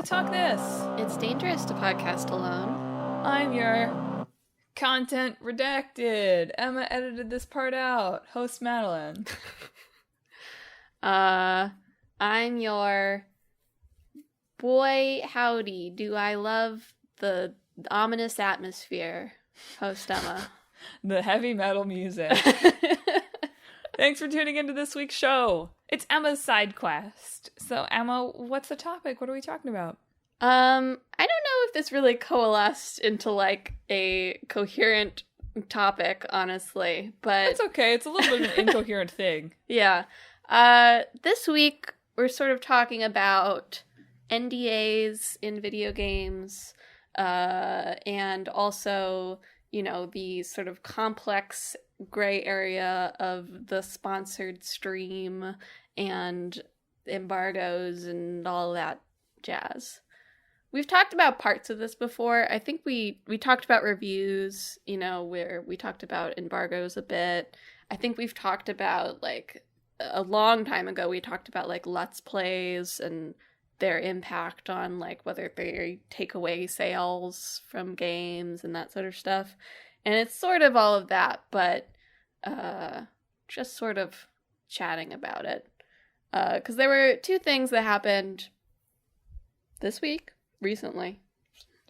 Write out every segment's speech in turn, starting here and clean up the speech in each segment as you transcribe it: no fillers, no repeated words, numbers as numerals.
talk this. It's dangerous to podcast alone. I'm your content redacted. Emma edited this part out. Host Madelyn. I'm your boy howdy. Do I love the ominous atmosphere? Host Emma. The heavy metal music. Thanks for tuning into this week's show. It's Emma's side quest. So Emma, what's the topic? What are we talking about? I don't know if this really coalesced into like a coherent topic, honestly, but It's okay. It's a little bit of an incoherent thing. yeah. This week we're sort of talking about NDAs in video games, and also, you know, the sort of complex gray area of the sponsored stream and embargoes and all that jazz. We've talked about parts of this before. I think we talked about reviews, you know, where we talked about embargoes a bit. I think we've talked about, like, a long time ago, we talked about, like, Let's Plays and their impact on, like, whether they take away sales from games and that sort of stuff. And it's sort of all of that, but just sort of chatting about it. Because there were two things that happened this week, recently.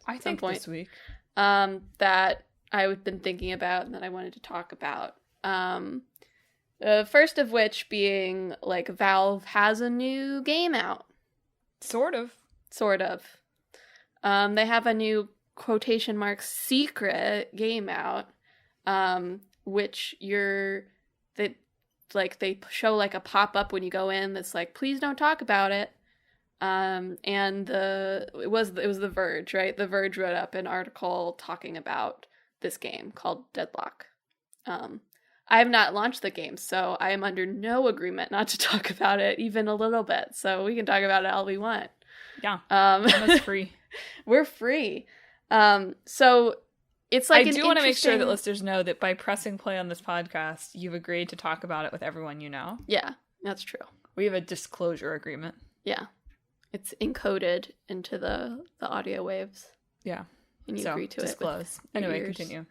I think this week. That I've been thinking about and that I wanted to talk about. The first of which being, like, Valve has a new game out. Sort of. They have a new quotation marks secret game out, which they show like a pop-up when you go in that's like, please don't talk about it. And it was The Verge, right? The Verge wrote up an article talking about this game called Deadlock. I have not launched the game, so I am under no agreement not to talk about it even a little bit. So we can talk about it all we want. Yeah, Emma's free. We're free. So it's like I do want to make sure that listeners know that by pressing play on this podcast, you've agreed to talk about it with everyone you know. Yeah, that's true. We have a disclosure agreement. Yeah. It's encoded into the audio waves. Yeah. And you agree to disclose. it. Anyway, continue.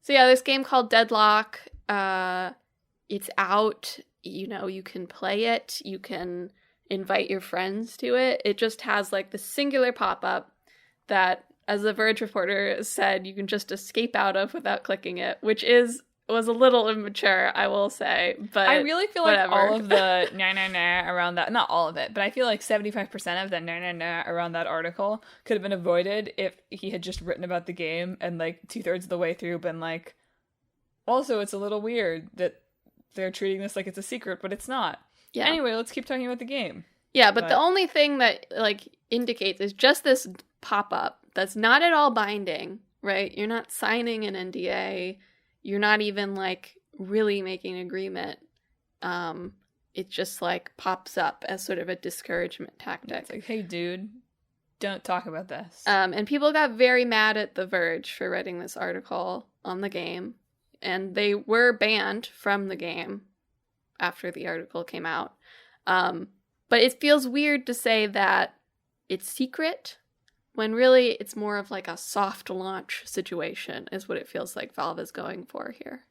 So yeah, this game called Deadlock, it's out. You know, you can play it. You can invite your friends to it. It just has like the singular pop-up that, as the Verge reporter said, you can just escape out of without clicking it, which was a little immature, I will say. But I really feel whatever. like all of the nah around that, not all of it, but I feel like 75% of the nah around that article could have been avoided if he had just written about the game and like 2/3 of the way through been like, also it's a little weird that they're treating this like it's a secret, but it's not. Yeah. Anyway, let's keep talking about the game. Yeah, but the only thing that like indicates is just this pop-up that's not at all binding, right? You're not signing an NDA. You're not even, like, really making an agreement. It just, like, pops up as sort of a discouragement tactic. It's like, hey, dude, don't talk about this. And people got very mad at The Verge for writing this article on the game. And they were banned from the game after the article came out. But it feels weird to say that it's secret, when really it's more of like a soft launch situation is what it feels like Valve is going for here.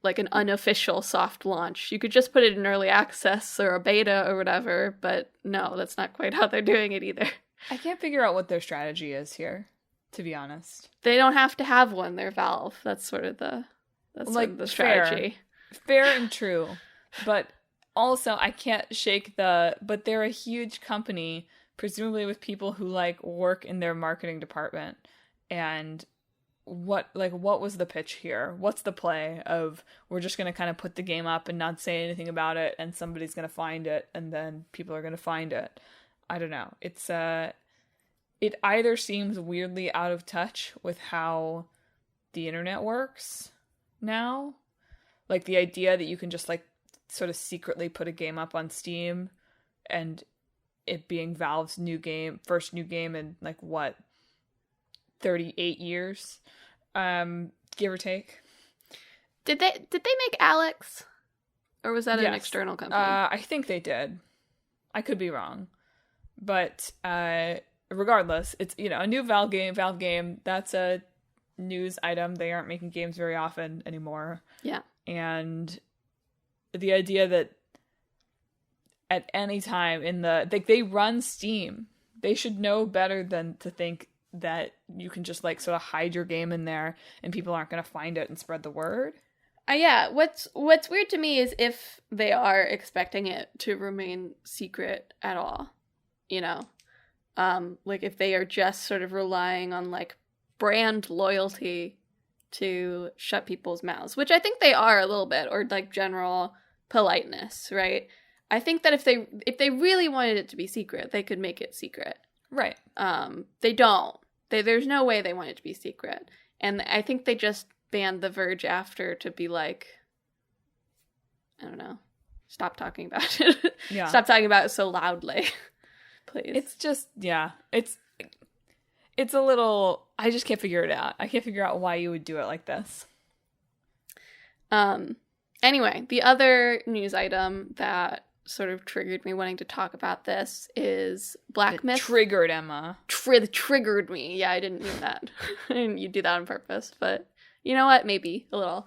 Like an unofficial soft launch. You could just put it in early access or a beta or whatever, but no, that's not quite how they're doing it either. I can't figure out what their strategy is here, to be honest. They don't have to have one, they're Valve. That's sort of the strategy. Fair and true. But also I can't shake but they're a huge company, presumably with people who like work in their marketing department. And what was the pitch here? What's the play of we're just going to kind of put the game up and not say anything about it and somebody's going to find it and then people are going to find it? I don't know. It's it either seems weirdly out of touch with how the internet works now, like the idea that you can just like sort of secretly put a game up on Steam and it being Valve's first new game in like what, 38 years, give or take. Did they make Alex, or was that an external company? I think they did. I could be wrong. But regardless, it's, a new Valve game. That's a news item. They aren't making games very often anymore. Yeah. And the idea that at any time they run Steam. They should know better than to think that you can just like sort of hide your game in there and people aren't going to find it and spread the word. Yeah. What's weird to me is if they are expecting it to remain secret at all, like if they are just sort of relying on like brand loyalty to shut people's mouths, which I think they are a little bit, or like general politeness, right? I think that if they really wanted it to be secret, they could make it secret. Right. They don't. There's no way they want it to be secret. And I think they just banned The Verge after to be like, I don't know, stop talking about it. Yeah. Stop talking about it so loudly. Please. It's just, yeah. It's a little, I just can't figure it out. I can't figure out why you would do it like this. Anyway, the other news item that sort of triggered me wanting to talk about this is Black Myth. Triggered Emma. Triggered me. Yeah, I didn't mean that. You do that on purpose, but you know what? Maybe a little.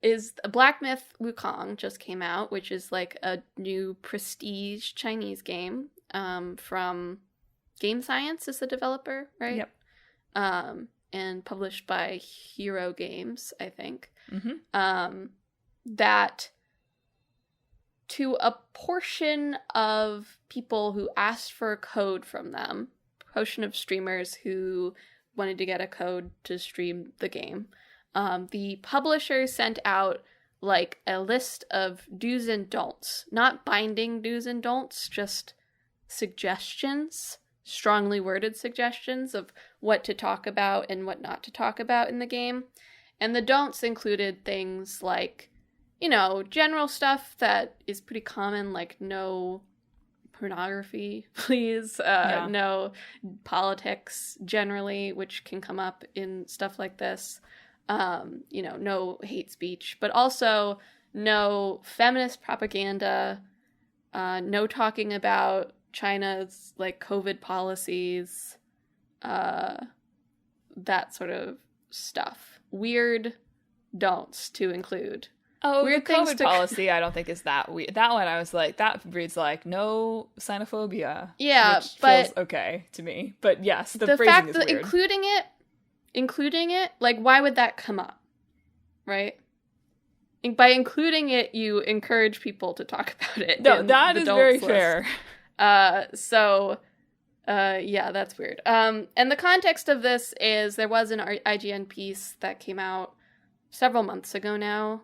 Is Black Myth Wukong just came out, which is like a new prestige Chinese game from Game Science is the developer, right? Yep. And published by Hero Games, I think. Mm-hmm. That to a portion of people who asked for a code from them, portion of streamers who wanted to get a code to stream the game, the publisher sent out like a list of do's and don'ts, not binding do's and don'ts, just suggestions, strongly worded suggestions of what to talk about and what not to talk about in the game. And the don'ts included things like, general stuff that is pretty common, like no pornography, please, no politics generally, which can come up in stuff like this, no hate speech, but also no feminist propaganda, no talking about China's like COVID policies, that sort of stuff. Weird don'ts to include. Oh, weird the COVID policy I don't think is that weird. That one I was like, that reads like no xenophobia. Yeah, which but feels okay to me. But yes, the phrasing fact is that weird. including it, like why would that come up? Right? By including it, you encourage people to talk about it. No, that is very fair. Yeah, that's weird. And the context of this is there was an IGN piece that came out several months ago now,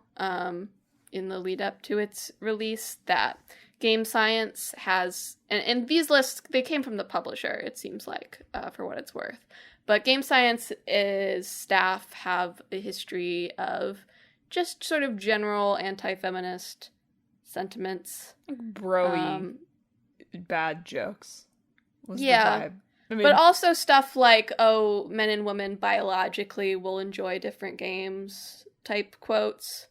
in the lead up to its release, that Game Science has, and these lists, they came from the publisher, it seems like, for what it's worth. But Game Science's staff have a history of just sort of general anti-feminist sentiments. Bro-y bad jokes. Was the yeah. vibe. I mean, But also stuff like, oh, men and women biologically will enjoy different games type quotes.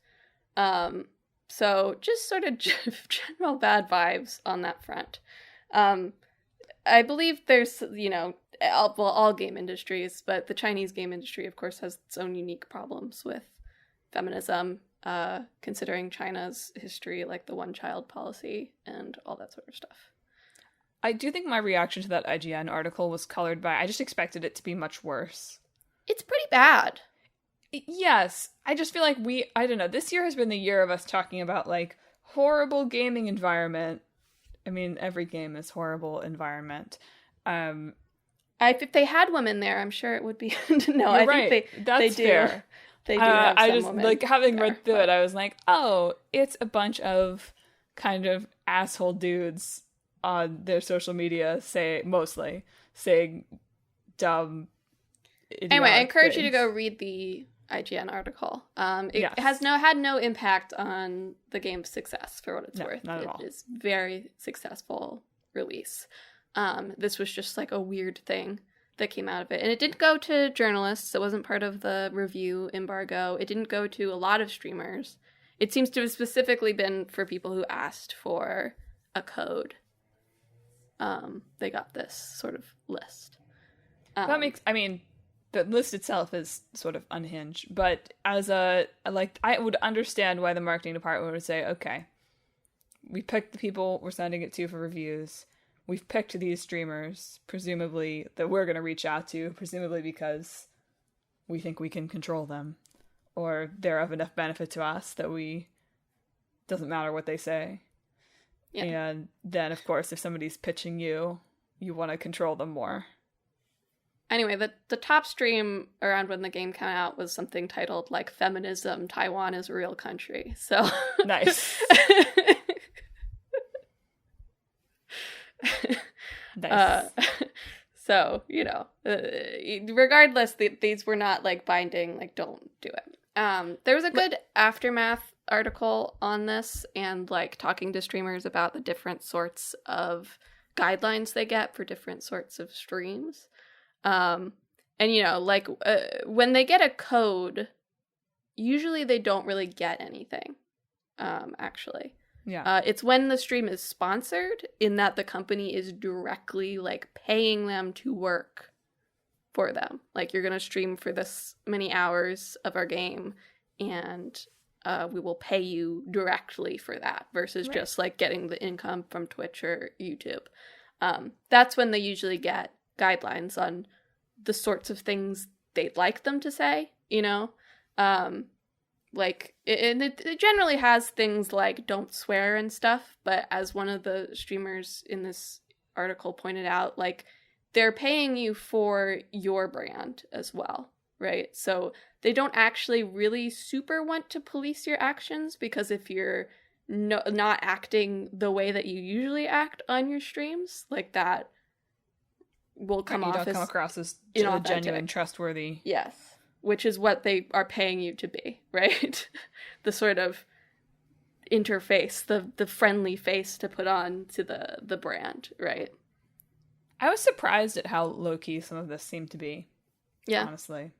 So just sort of general bad vibes on that front. I believe there's, all game industries, but the Chinese game industry, of course, has its own unique problems with feminism, considering China's history, like the one-child policy and all that sort of stuff. I do think my reaction to that IGN article was colored by, I just expected it to be much worse. It's pretty bad. Yes. I just feel like I don't know, this year has been the year of us talking about, like, horrible gaming environment. I mean, every game is horrible environment. If they had women there, I'm sure it would be. No, I think they do. Fair. They do have I some just, women like, having there, read through it, I was like, oh, it's a bunch of kind of asshole dudes on their social media mostly saying dumb, Anyway, I encourage things. you to go read the IGN article. It Yes. has had no impact on the game's success, for what it's worth. Not at all. It is very successful release. This was just like a weird thing that came out of it. And it didn't go to journalists. It wasn't part of the review embargo. It didn't go to a lot of streamers. It seems to have specifically been for people who asked for a code, they got this sort of list. That makes, I mean, the list itself is sort of unhinged, but as I would understand why the marketing department would say, okay, we picked the people we're sending it to for reviews. We've picked these streamers, presumably, that we're going to reach out to, presumably because we think we can control them, or they're of enough benefit to us that doesn't matter what they say. Yeah. And then, of course, if somebody's pitching you, you want to control them more. Anyway, the top stream around when the game came out was something titled, like, Feminism, Taiwan is a Real Country. So nice. Nice. So, you know, regardless, these were not, like, binding, like, don't do it. There was a good Aftermath article on this and, like, talking to streamers about the different sorts of guidelines they get for different sorts of streams. And, you know, like, when they get a code, usually they don't really get anything, actually. Yeah. It's when the stream is sponsored, in that the company is directly, like, paying them to work for them. Like, you're going to stream for this many hours of our game, and we will pay you directly for that, versus just, like, getting the income from Twitch or YouTube. That's when they usually get guidelines on the sorts of things they'd like them to say, you know? Like, it generally has things like don't swear and stuff, but as one of the streamers in this article pointed out, like, they're paying you for your brand as well, right? So they don't actually really super want to police your actions, because if you're not acting the way that you usually act on your streams, like, that will come off as... You don't come across as genuine, trustworthy. Yes. Which is what they are paying you to be, right? The sort of interface, the friendly face to put on to the brand, right? I was surprised at how low-key some of this seemed to be. Yeah. Honestly.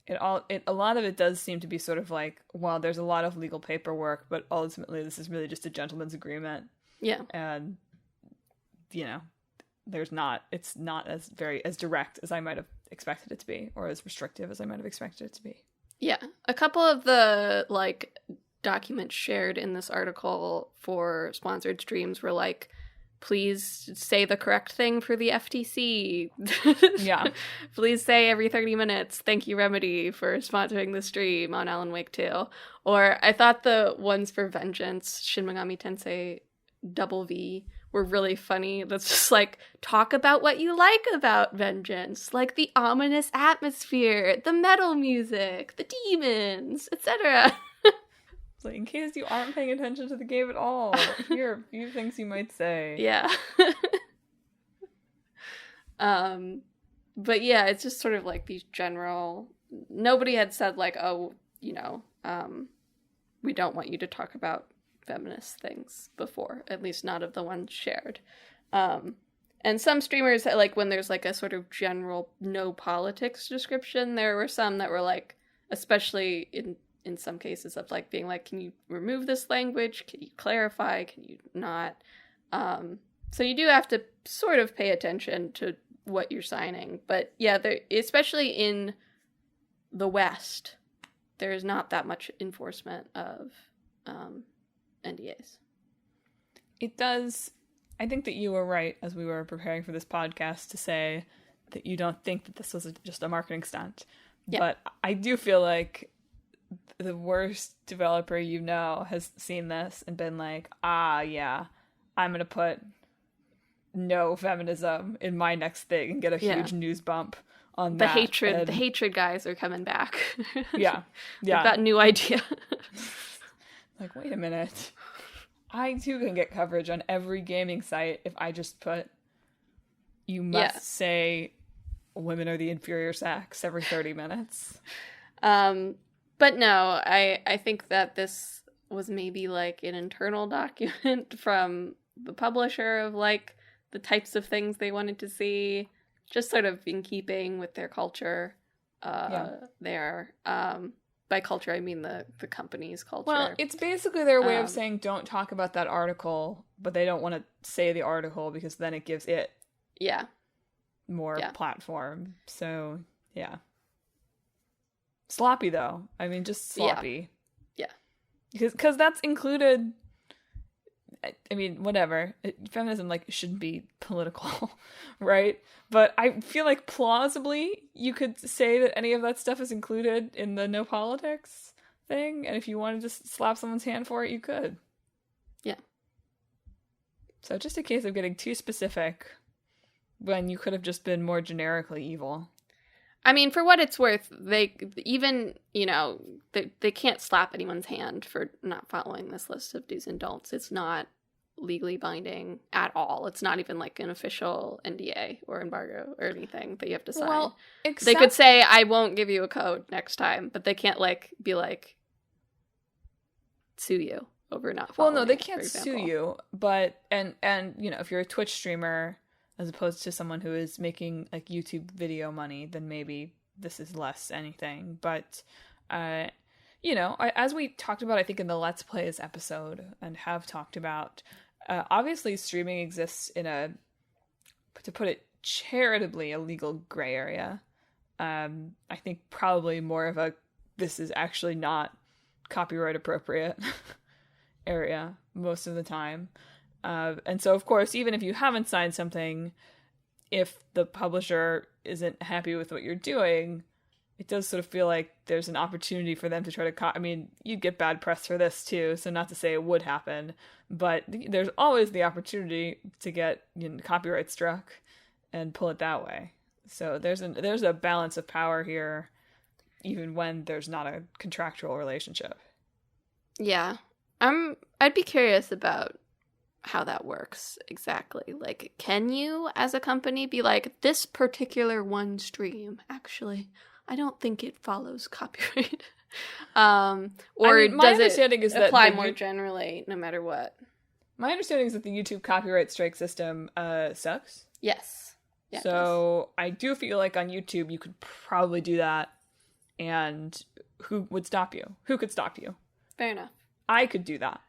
A lot of it does seem to be sort of like, well, there's a lot of legal paperwork, but ultimately this is really just a gentleman's agreement. Yeah. And, you know, it's not as direct as I might have expected it to be, or as restrictive as I might have expected it to be. Yeah. A couple of the, like, documents shared in this article for sponsored streams were like, please say the correct thing for the FTC. Yeah. Please say every 30 minutes, thank you Remedy for sponsoring the stream on Alan Wake 2. Or I thought the ones for Vengeance, Shin Megami Tensei Double V, were really funny. That's just like, talk about what you like about Vengeance, like the ominous atmosphere, the metal music, the demons, etc. Like, in case you aren't paying attention to the game at all, here are a few things you might say. Yeah. But yeah, it's just sort of like these general... Nobody had said, like, oh, you know, we don't want you to talk about feminist things before, at least not of the ones shared. And some streamers, like, when there's, like, a sort of general no politics description, there were some that were, like, especially in some cases of, like, being like, can you remove this language? Can you clarify? Can you not? So you do have to sort of pay attention to what you're signing. But yeah, especially in the West, there is not that much enforcement of NDAs. It does. I think that you were right as we were preparing for this podcast to say that you don't think that this was just a marketing stunt. Yeah. But I do feel like the worst developer you know has seen this and been like, yeah, I'm going to put no feminism in my next thing and get a huge news bump on that. The hatred guys are coming back. Yeah. With that new idea. Like, wait a minute. I too can get coverage on every gaming site if I just put, you must say women are the inferior sex every 30 minutes. But no, I think that this was maybe like an internal document from the publisher of like the types of things they wanted to see, just sort of in keeping with their culture there. by culture, I mean the company's culture. Well, it's basically their way of saying don't talk about that article, but they don't want to say the article because then it gives it more platform. So, yeah. Sloppy, though. I mean, just sloppy. Yeah. Because that's included... I mean, whatever. Feminism, like, shouldn't be political, right? But I feel like plausibly you could say that any of that stuff is included in the no politics thing, and if you wanted to just slap someone's hand for it, you could. Yeah. So just a case of getting too specific when you could have just been more generically evil. I mean, for what it's worth, they even, they can't slap anyone's hand for not following this list of do's and don'ts. It's not legally binding at all. It's not even like an official NDA or embargo or anything that you have to sign. Well, they could say, I won't give you a code next time, but they can't be like, sue you over not following. Well, no, they can't sue you, but, and if you're a Twitch streamer, as opposed to someone who is making like YouTube video money, then maybe this is less anything. But, as we talked about, I think in the Let's Plays episode and have talked about, obviously streaming exists in a, to put it charitably, a legal gray area. I think probably more of a, this is actually not copyright appropriate area most of the time. And so, of course, even if you haven't signed something, if the publisher isn't happy with what you're doing, it does sort of feel like there's an opportunity for them to try to... I mean, you'd get bad press for this, too, so not to say it would happen, but there's always the opportunity to get copyright struck and pull it that way. So there's a balance of power here, even when there's not a contractual relationship. Yeah. I'd be curious about how that works exactly. Like, can you as a company be like, this particular one stream, actually, I don't think it follows copyright? Or my does understanding it is that apply more generally no matter what? My understanding is that the YouTube copyright strike system sucks. Yes. Yeah, so I do feel like on YouTube you could probably do that, and who would stop you? Who could stop you? Fair enough. I could do that.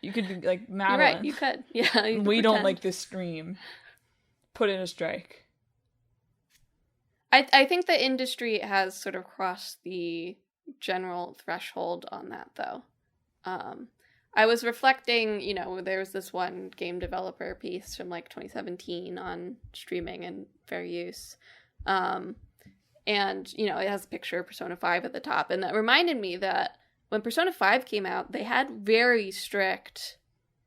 You could be like, Madelyn. You're right, you could. Yeah, you could we pretend. don't like this stream. Put in a strike. I think the industry has sort of crossed the general threshold on that, though. I was reflecting, there was this one game developer piece from like 2017 on streaming and fair use. And, it has a picture of Persona 5 at the top. And that reminded me that when Persona 5 came out, they had very strict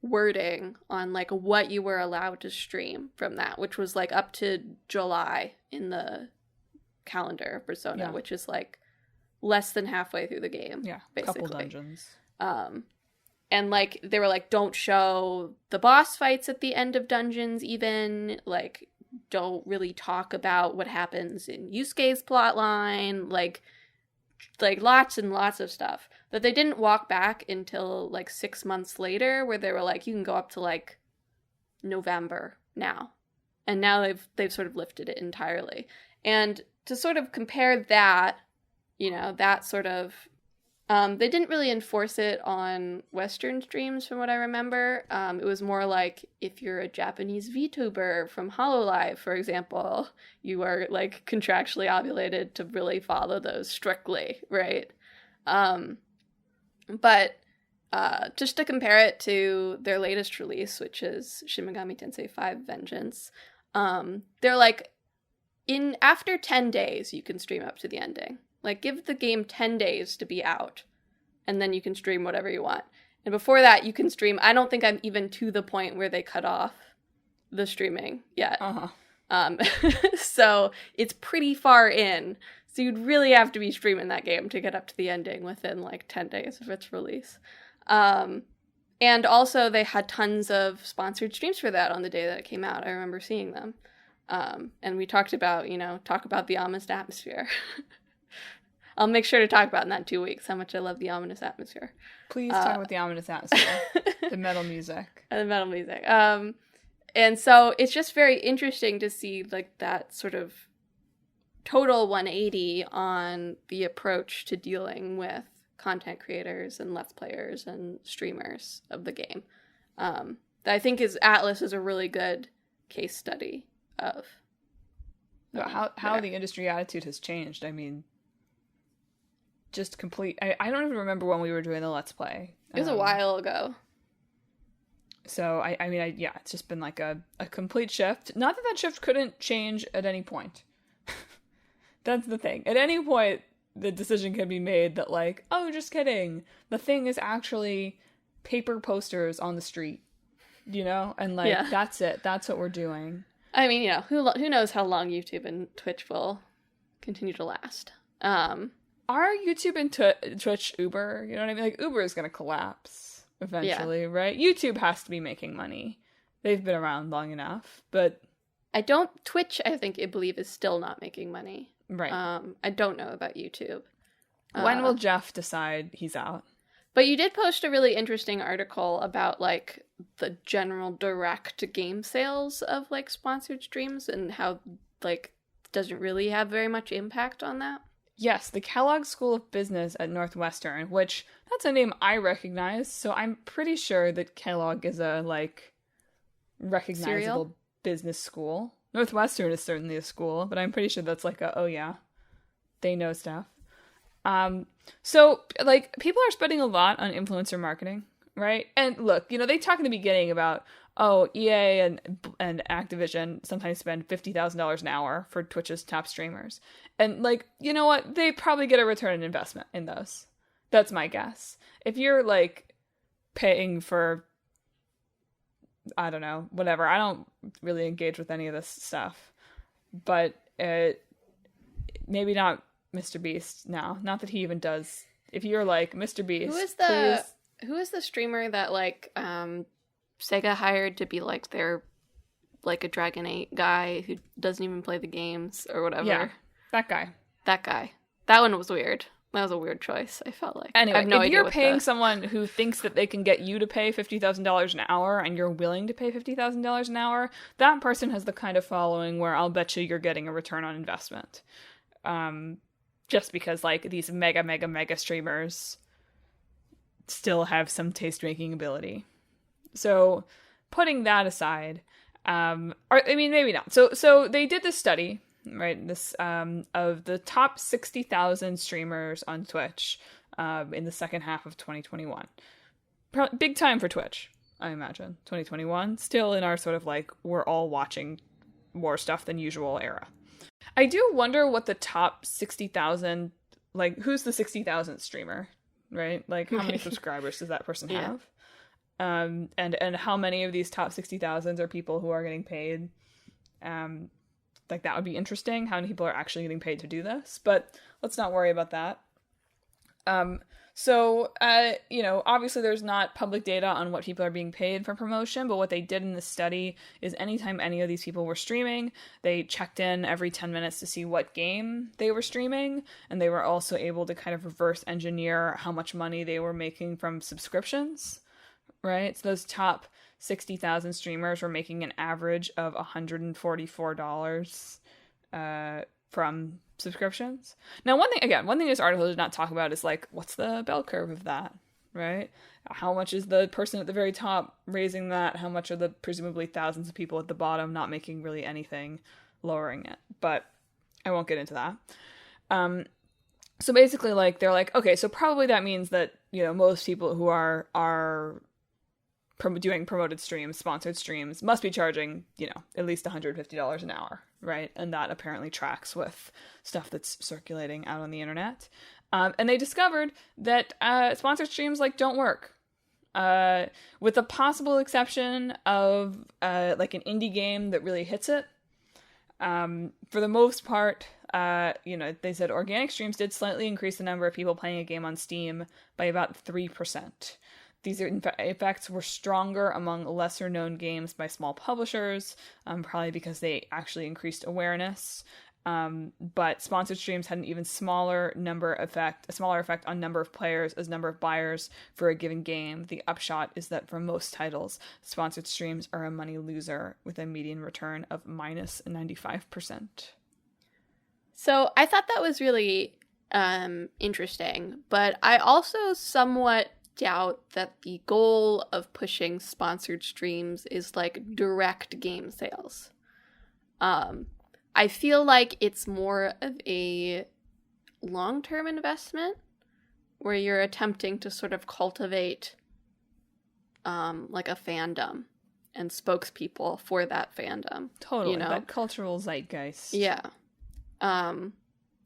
wording on like what you were allowed to stream from that, which was like up to July in the calendar of Persona, which is like less than halfway through the game. Yeah, basically. couple dungeons. And like they were like, don't show the boss fights at the end of dungeons even, like don't really talk about what happens in Yusuke's plotline, like lots and lots of stuff that they didn't walk back until like 6 months later, where they were like, you can go up to like November now. And now they've sort of lifted it entirely. And to sort of compare that, that sort of, they didn't really enforce it on Western streams from what I remember. It was more like if you're a Japanese VTuber from HoloLive, for example, you are like contractually obligated to really follow those strictly, right? But just to compare it to their latest release, which is Shin Megami Tensei 5 Vengeance, they're like, after 10 days, you can stream up to the ending. Like, give the game 10 days to be out, and then you can stream whatever you want. And before that, you can stream... I don't think I'm even to the point where they cut off the streaming yet. Uh-huh. So it's pretty far in. So you'd really have to be streaming that game to get up to the ending within, like, 10 days of its release. And also, they had tons of sponsored streams for that on the day that it came out. I remember seeing them. And we talked about, the ominous atmosphere. I'll make sure to talk about in that 2 weeks how much I love the ominous atmosphere. Please talk about the ominous atmosphere. The metal music. The metal music. And so it's just very interesting to see like that sort of total 180 on the approach to dealing with content creators and Let's Players and streamers of the game. That I think Atlas is a really good case study of how the industry attitude has changed. I mean, just complete. I don't even remember when we were doing the Let's Play. It was a while ago. So I mean, it's just been like a complete shift. Not that shift couldn't change at any point. That's the thing. At any point, the decision can be made that like, oh, just kidding. The thing is actually paper posters on the street, and like that's it. That's what we're doing. I mean, who knows how long YouTube and Twitch will continue to last. Are YouTube and Twitch Uber? You know what I mean? Like Uber is going to collapse eventually, right? YouTube has to be making money. They've been around long enough, but Twitch, I believe is still not making money. Right. I don't know about YouTube. When will Jeff decide he's out? But you did post a really interesting article about like the general direct game sales of like sponsored streams and how like doesn't really have very much impact on that. Yes, the Kellogg School of Business at Northwestern, which that's a name I recognize, so I'm pretty sure that Kellogg is a like recognizable business school. Northwestern is certainly a school, but I'm pretty sure that's like they know stuff. So like people are spending a lot on influencer marketing, right? And look, they talk in the beginning about EA and Activision sometimes spend $50,000 an hour for Twitch's top streamers. And like, you know what? They probably get a return on investment in those. That's my guess. If you're like paying for, I don't know, whatever. I don't really engage with any of this stuff, but maybe not Mr. Beast now. Not that he even does. If you're like Mr. Beast, who is the streamer that like Sega hired to be like their like a Dragon 8 guy who doesn't even play the games or whatever? Yeah, that guy. That one was weird. That was a weird choice, I felt like. Anyway, I have no if idea you're paying someone who thinks that they can get you to pay $50,000 an hour and you're willing to pay $50,000 an hour, that person has the kind of following where I'll bet you're getting a return on investment. Just because, like, these mega streamers still have some taste-making ability. So, putting that aside, maybe not. So they did this study, right? This of the top 60,000 streamers on Twitch in the second half of 2021. Big time for Twitch, I imagine. 2021, still in our sort of like we're all watching more stuff than usual era. I do wonder what the top 60,000, like who's the 60,000 streamer, right? Like how many subscribers does that person have? And how many of these top 60,000 are people who are getting paid? Like that would be interesting. How many people are actually getting paid to do this? But let's not worry about that. Obviously there's not public data on what people are being paid for promotion, but what they did in this study is anytime any of these people were streaming, they checked in every 10 minutes to see what game they were streaming, and they were also able to kind of reverse engineer how much money they were making from subscriptions, right? So those top 60,000 streamers were making an average of $144 from subscriptions. Now, one thing this article did not talk about is like, what's the bell curve of that, right? How much is the person at the very top raising that? How much are the presumably thousands of people at the bottom not making really anything, lowering it? But I won't get into that. So basically, like, they're like, okay, so probably that means that, most people who are doing promoted streams, sponsored streams, must be charging, at least $150 an hour, right? And that apparently tracks with stuff that's circulating out on the internet. And they discovered that sponsored streams, like, don't work. With the possible exception of, like, an indie game that really hits it. For the most part, they said organic streams did slightly increase the number of people playing a game on Steam by about 3%. These effects were stronger among lesser-known games by small publishers, probably because they actually increased awareness. But sponsored streams had an even smaller effect on number of players as number of buyers for a given game. The upshot is that for most titles, sponsored streams are a money loser with a median return of minus 95%. So I thought that was really interesting. But I also somewhat doubt that the goal of pushing sponsored streams is like direct game sales. I feel like it's more of a long-term investment where you're attempting to sort of cultivate like a fandom and spokespeople for that fandom. Totally, that cultural zeitgeist. Yeah.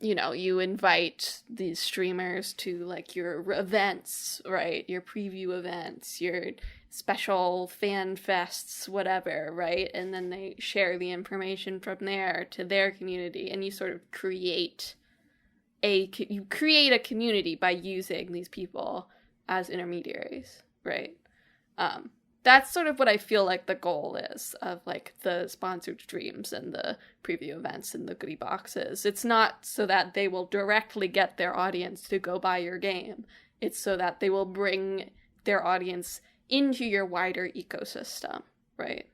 You invite these streamers to like your events, right? Your preview events, your special fan fests, whatever, right? And then they share the information from there to their community, and you sort of create a community by using these people as intermediaries, right? That's sort of what I feel like the goal is of like the sponsored streams and the preview events and the goodie boxes. It's not so that they will directly get their audience to go buy your game. It's so that they will bring their audience into your wider ecosystem, right?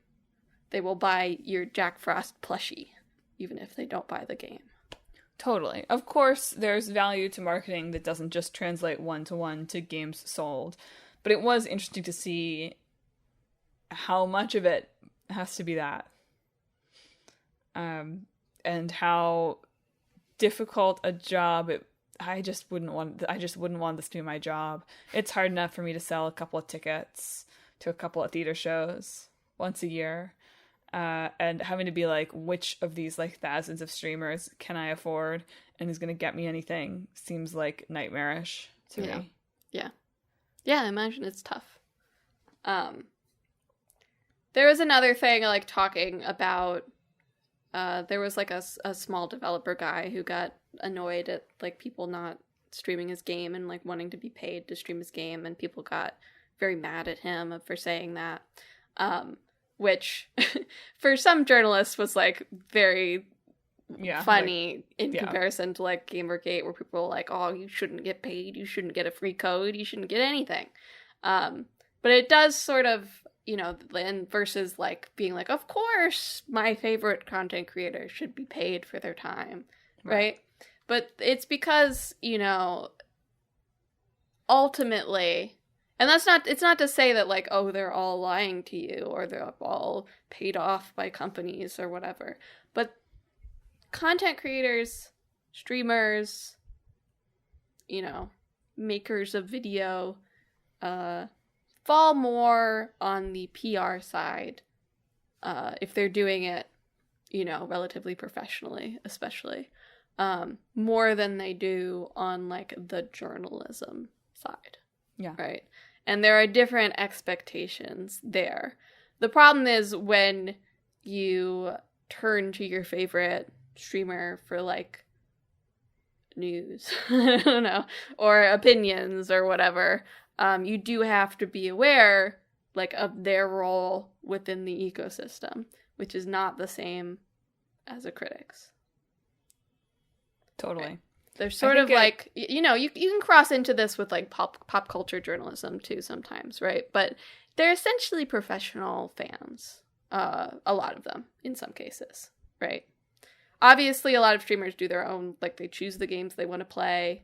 They will buy your Jack Frost plushie, even if they don't buy the game. Totally. Of course, there's value to marketing that doesn't just translate one-to-one to games sold. But it was interesting to see how much of it has to be that. And how difficult a job I just wouldn't want this to be my job. It's hard enough for me to sell a couple of tickets to a couple of theater shows once a year. And having to be like, which of these like thousands of streamers can I afford and is going to get me anything seems like nightmarish to me. Yeah, I imagine it's tough. There was another thing, like, talking about, there was, like, a small developer guy who got annoyed at, like, people not streaming his game and, like, wanting to be paid to stream his game, and people got very mad at him for saying that, which, for some journalists was, like, very funny in comparison to, like, Gamergate, where people were like, oh, you shouldn't get paid, you shouldn't get a free code, you shouldn't get anything. But it does sort of, and versus, like, being like, of course my favorite content creators should be paid for their time, right? But it's because, ultimately, and it's not to say that, like, oh, they're all lying to you, or they're all paid off by companies or whatever, but content creators, streamers, makers of video, fall more on the PR side, if they're doing it, relatively professionally, especially, more than they do on, like, the journalism side. Yeah. Right? And there are different expectations there. The problem is when you turn to your favorite streamer for, like, news, I don't know, or opinions or whatever, you do have to be aware, like, of their role within the ecosystem, which is not the same as a critic's. Totally. Right? They're sort of like, you can cross into this with, like, pop culture journalism too sometimes, right? But they're essentially professional fans, a lot of them, in some cases, right? Obviously, a lot of streamers do their own, like, they choose the games they want to play,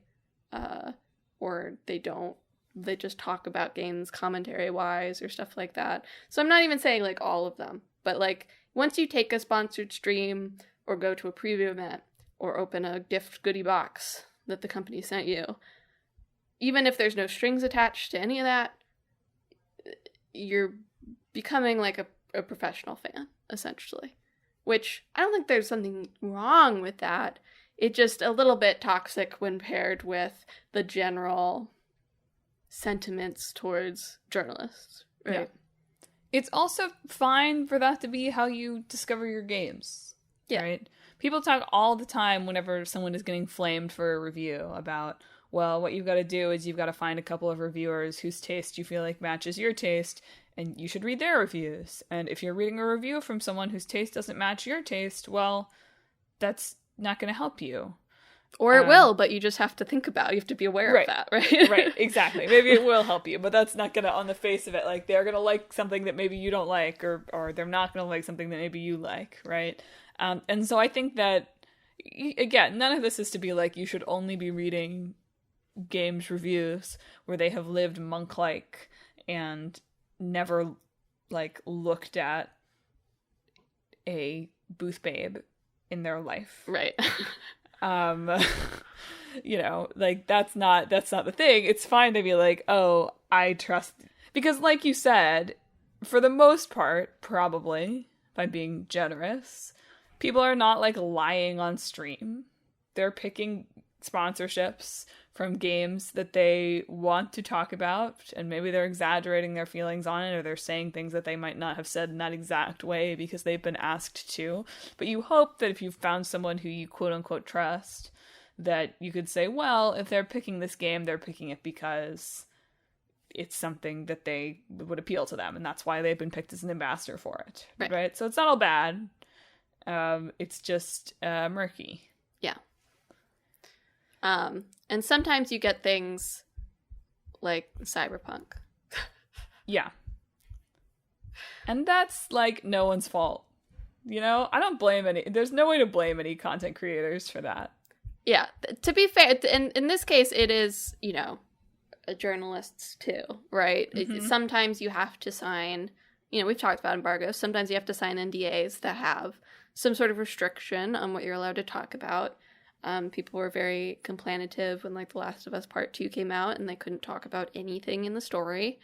or they don't. They just talk about games commentary-wise or stuff like that. So I'm not even saying, like, all of them. But, like, once you take a sponsored stream or go to a preview event or open a gift goodie box that the company sent you, even if there's no strings attached to any of that, you're becoming, like, a professional fan, essentially. Which, I don't think there's something wrong with that. It's just a little bit toxic when paired with the general sentiments towards journalists, right? Yeah. It's also fine for that to be how you discover your games, right? People talk all the time whenever someone is getting flamed for a review about, well, what you've got to do is you've got to find a couple of reviewers whose taste you feel like matches your taste, and you should read their reviews. And if you're reading a review from someone whose taste doesn't match your taste, well, that's not going to help you. Or it will, but you just have to think about it. You have to be aware of that, right? Right, exactly. Maybe it will help you, but that's not going to, on the face of it, like, they're going to like something that maybe you don't like, or they're not going to like something that maybe you like, right? And so I think that again, none of this is to be like, you should only be reading games reviews where they have lived monk-like and never, like, looked at a booth babe in their life. Right. You know, like, that's not the thing. It's fine to be like, oh, I trust, because like you said, for the most part, probably, if I'm being generous, people are not, like, lying on stream. They're picking sponsorships from games that they want to talk about, and maybe they're exaggerating their feelings on it, or they're saying things that they might not have said in that exact way because they've been asked to. But you hope that if you found someone who you quote-unquote trust, that you could say, well, if they're picking this game, they're picking it because it's something that they would appeal to them, and that's why they've been picked as an ambassador for it. Right? So it's not all bad. It's just murky. Yeah. And sometimes you get things like Cyberpunk. Yeah. And that's, like, no one's fault. You know? I don't blame there's no way to blame any content creators for that. Yeah. To be fair, in this case, it is, you know, journalists too, right? Sometimes you have to sign, you know, we've talked about embargoes. Sometimes you have to sign NDAs that have some sort of restriction on what you're allowed to talk about. People were very complainative when, like, The Last of Us Part 2 came out and they couldn't talk about anything in the story.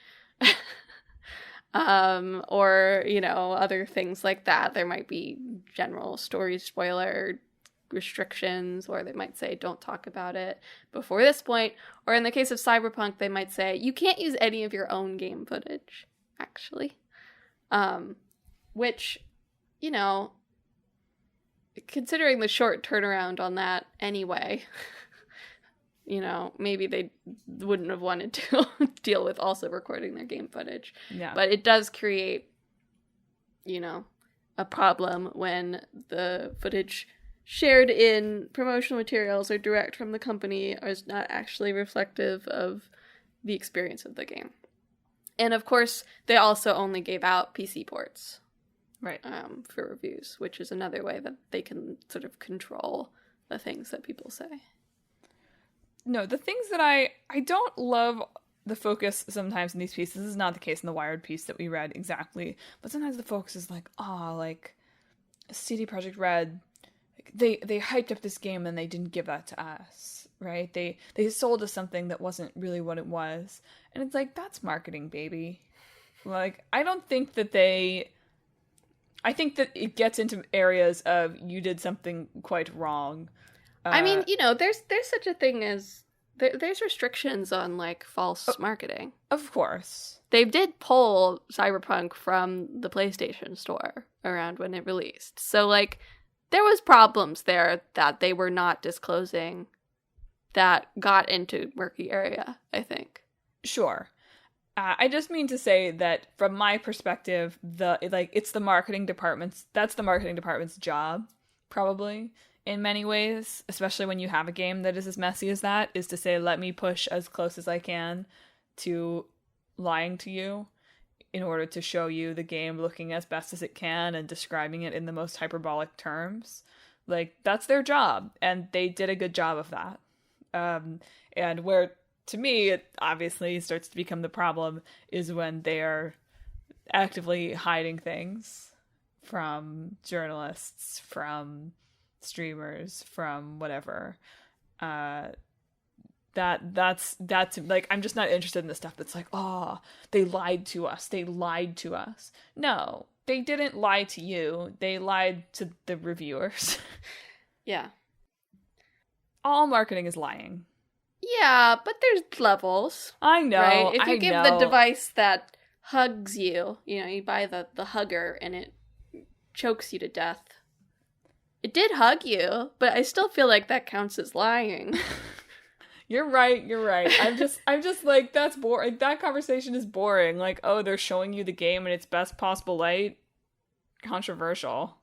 Or, you know, other things like that. There might be general story spoiler restrictions, or they might say, don't talk about it before this point. Or in the case of Cyberpunk, they might say, you can't use any of your own game footage, actually. Which, you know, considering the short turnaround on that anyway, you know, maybe they wouldn't have wanted to deal with also recording their game footage. Yeah. But it does create, you know, a problem when the footage shared in promotional materials or direct from the company is not actually reflective of the experience of the game. And of course, they also only gave out PC ports. Right. For reviews, which is another way that they can sort of control the things that people say. No, the things that I don't love the focus sometimes in these pieces. This is not the case in the Wired piece that we read exactly, but sometimes the focus is like, like CD Projekt Red, they hyped up this game and they didn't give that to us, right? They sold us something that wasn't really what it was, and it's like, that's marketing, baby. Like, I don't think that I think that it gets into areas of, you did something quite wrong. I mean, you know, there's such a thing as there's restrictions on, like, false marketing. Of course. They did pull Cyberpunk from the PlayStation Store around when it released. So, like, there was problems there that they were not disclosing that got into murky area, I think. Sure. I just mean to say that from my perspective, it's the marketing department's, that's the marketing department's job, probably, in many ways, especially when you have a game that is as messy as that, is to say, let me push as close as I can to lying to you in order to show you the game looking as best as it can and describing it in the most hyperbolic terms. Like, that's their job, and they did a good job of that. And where, to me, it obviously starts to become the problem is when they are actively hiding things from journalists, from streamers, from whatever. That's like, I'm just not interested in the stuff that's like, oh, they lied to us. No, they didn't lie to you. They lied to the reviewers. Yeah. All marketing is lying. Yeah, but there's levels. I know. Right? If you give the device that hugs you, you know, you buy the hugger and it chokes you to death. It did hug you, but I still feel like that counts as lying. You're right. I'm just like, that's boring. That conversation is boring. Like, oh, they're showing you the game in its best possible light. Controversial.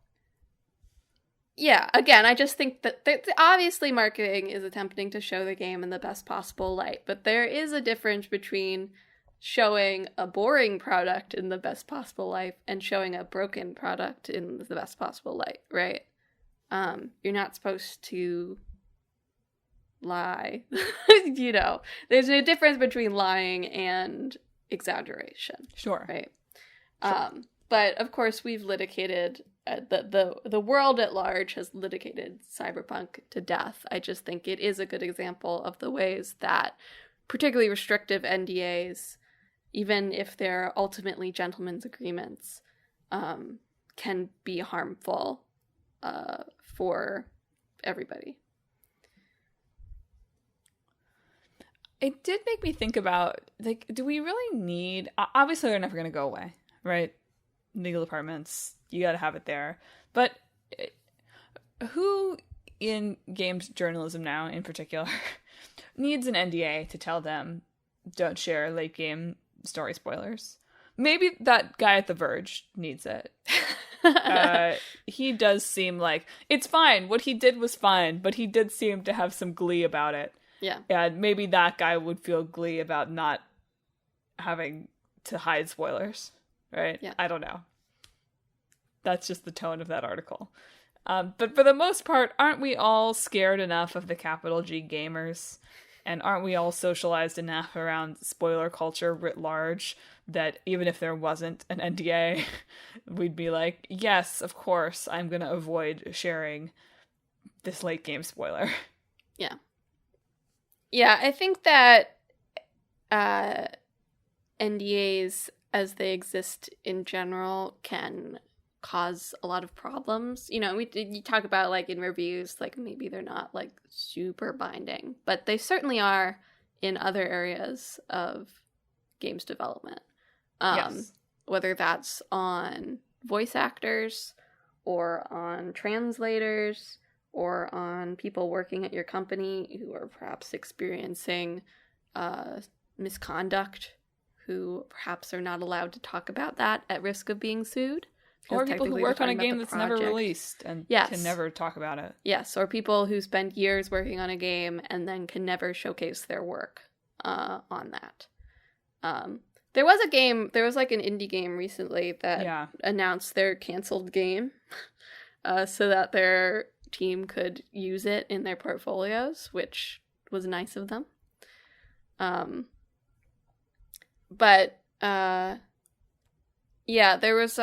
Yeah, again, I just think that obviously marketing is attempting to show the game in the best possible light, but there is a difference between showing a boring product in the best possible light and showing a broken product in the best possible light, right? You're not supposed to lie. You know, there's a difference between lying and exaggeration. Sure. Right. Sure. But of course, we've litigated the world at large has litigated cyberpunk to death. I just think it is a good example of the ways that particularly restrictive NDAs, even if they're ultimately gentlemen's agreements, can be harmful for everybody. It did make me think about, like, do we really need... Obviously, they're never going to go away, right? Legal departments, you got to have it there. But who in games journalism now, in particular, needs an NDA to tell them don't share late game story spoilers? Maybe that guy at The Verge needs it. He does seem like it's fine. What he did was fine, but he did seem to have some glee about it. Yeah. And maybe that guy would feel glee about not having to hide spoilers, right? Yeah. I don't know. That's just the tone of that article. But for the most part, aren't we all scared enough of the capital G gamers? And aren't we all socialized enough around spoiler culture writ large that even if there wasn't an NDA, we'd be like, yes, of course, I'm going to avoid sharing this late game spoiler. Yeah. Yeah, I think that NDAs, as they exist in general, can cause a lot of problems. You know, you talk about, like, in reviews, like, maybe they're not, like, super binding, but they certainly are in other areas of games development. Yes. Whether that's on voice actors or on translators or on people working at your company who are perhaps experiencing misconduct, who perhaps are not allowed to talk about that at risk of being sued. Or people who work on a game that's never released and can never talk about it. Yes, or people who spend years working on a game and then can never showcase their work on that. There was like an indie game recently that announced their canceled game so that their team could use it in their portfolios, which was nice of them. There was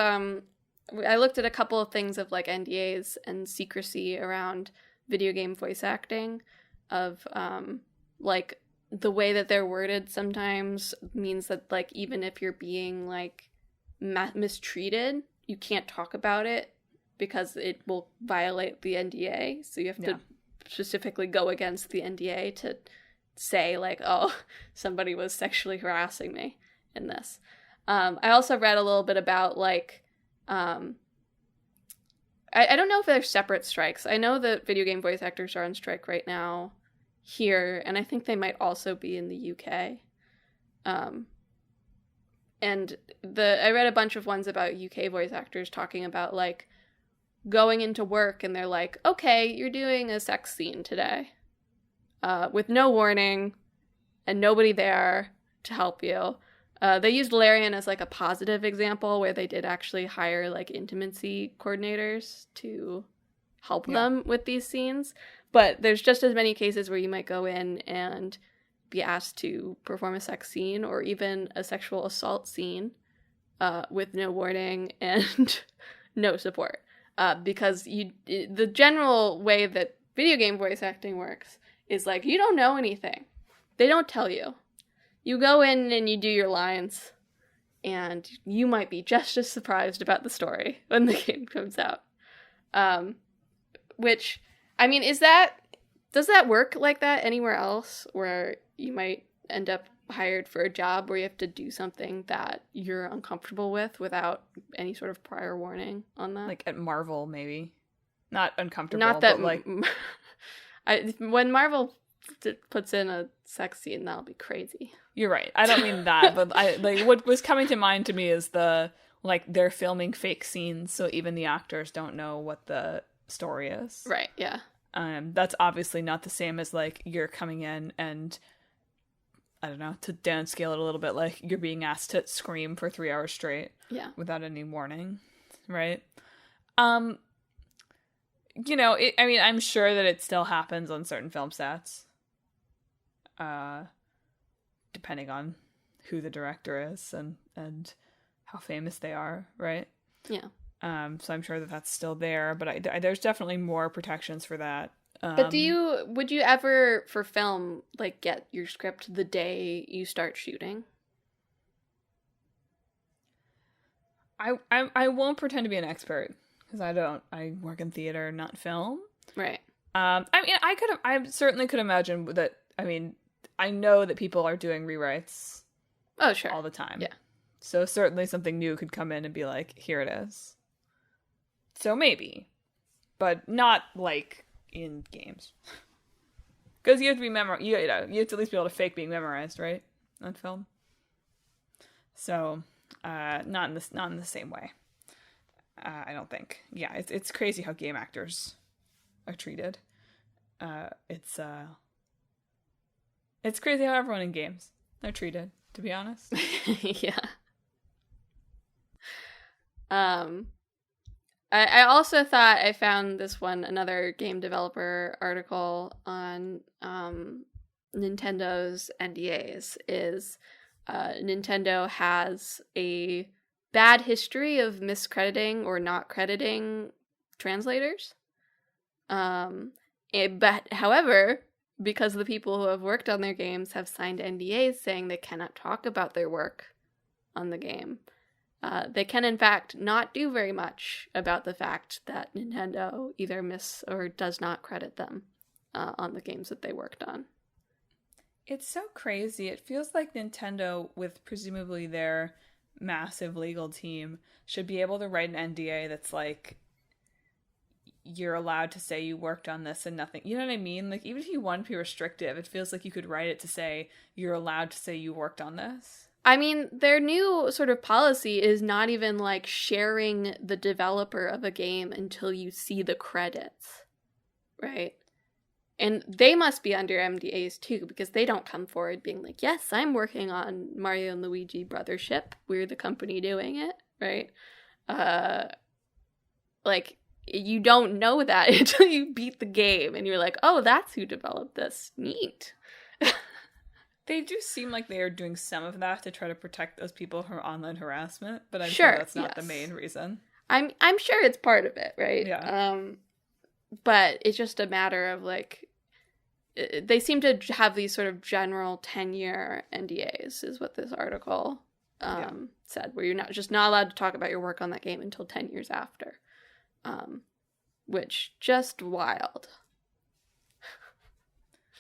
I looked at a couple of things of, like, NDAs and secrecy around video game voice acting, of like, the way that they're worded sometimes means that, like, even if you're being, like, mistreated, you can't talk about it because it will violate the NDA. So you have to specifically go against the NDA to say, like, oh, somebody was sexually harassing me in this. I also read a little bit about, like, I don't know if they're separate strikes. I know that video game voice actors are on strike right now here, and I think they might also be in the UK. And I read a bunch of ones about UK voice actors talking about, like, going into work and they're like, okay, you're doing a sex scene today, with no warning and nobody there to help you. They used Larian as, like, a positive example where they did actually hire, like, intimacy coordinators to help them with these scenes. But there's just as many cases where you might go in and be asked to perform a sex scene or even a sexual assault scene with no warning and no support. Because the general way that video game voice acting works is, like, you don't know anything. They don't tell you. You go in and you do your lines, and you might be just as surprised about the story when the game comes out. Which, I mean, does that work like that anywhere else, where you might end up hired for a job where you have to do something that you're uncomfortable with without any sort of prior warning on that? Like at Marvel, maybe. Not uncomfortable, Not that, but, like... when Marvel puts in a sex scene, that'll be crazy. You're right. I don't mean that, but what was coming to mind to me is they're filming fake scenes, so even the actors don't know what the story is. Right, yeah. That's obviously not the same as, like, you're coming in and, I don't know, to downscale it a little bit, like, you're being asked to scream for 3 hours straight. Yeah. Without any warning, right? I'm sure that it still happens on certain film sets, depending on who the director is and how famous they are, right? Yeah. So I'm sure that that's still there, but there's definitely more protections for that. But would you ever, for film, like, get your script the day you start shooting? I won't pretend to be an expert, because I work in theater, not film. Right. I certainly could imagine that, I know that people are doing rewrites. Oh, sure. All the time. Yeah. So certainly something new could come in and be like, here it is. So maybe. But not, like, in games. Because you have to be you have to at least be able to fake being memorized, right? On film. So, not in the same way. I don't think. Yeah, it's crazy how game actors are treated. It's crazy how everyone in games are treated, to be honest. Yeah. I also thought I found another game developer article on Nintendo's NDAs. Nintendo has a bad history of miscrediting or not crediting translators. But however, because the people who have worked on their games have signed NDAs saying they cannot talk about their work on the game, they can, in fact, not do very much about the fact that Nintendo either miss or does not credit them on the games that they worked on. It's so crazy. It feels like Nintendo, with presumably their massive legal team, should be able to write an NDA that's like, you're allowed to say you worked on this and nothing. You know what I mean? Like, even if you want to be restrictive, it feels like you could write it to say, you're allowed to say you worked on this. I mean, their new sort of policy is not even, like, sharing the developer of a game until you see the credits, right? And they must be under NDAs, too, because they don't come forward being like, yes, I'm working on Mario and Luigi Brothership. We're the company doing it, right? Like, you don't know that until you beat the game, and you're like, oh, that's who developed this. Neat. They do seem like they are doing some of that to try to protect those people from online harassment, but I'm sure that's not the main reason. I'm sure it's part of it, right? Yeah. But it's just a matter of, like, they seem to have these sort of general 10-year NDAs, is what this article said, where you're not allowed to talk about your work on that game until 10 years after, which just wild.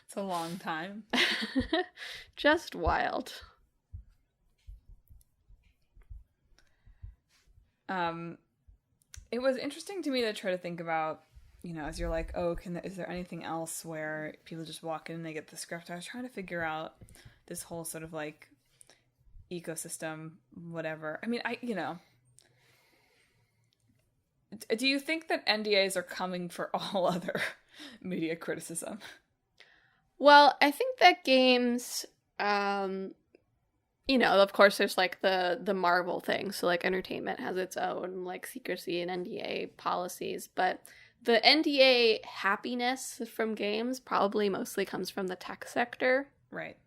It's a long time. Just wild. It was interesting to me to try to think about, as you're like, oh, is there anything else where people just walk in and they get the script? I was trying to figure out this whole sort of, like, ecosystem, whatever. I mean, do you think that NDAs are coming for all other media criticism? Well, I think that games, of course there's, like, the Marvel thing. So, like, entertainment has its own, like, secrecy and NDA policies. But the NDA happiness from games probably mostly comes from the tech sector. Right.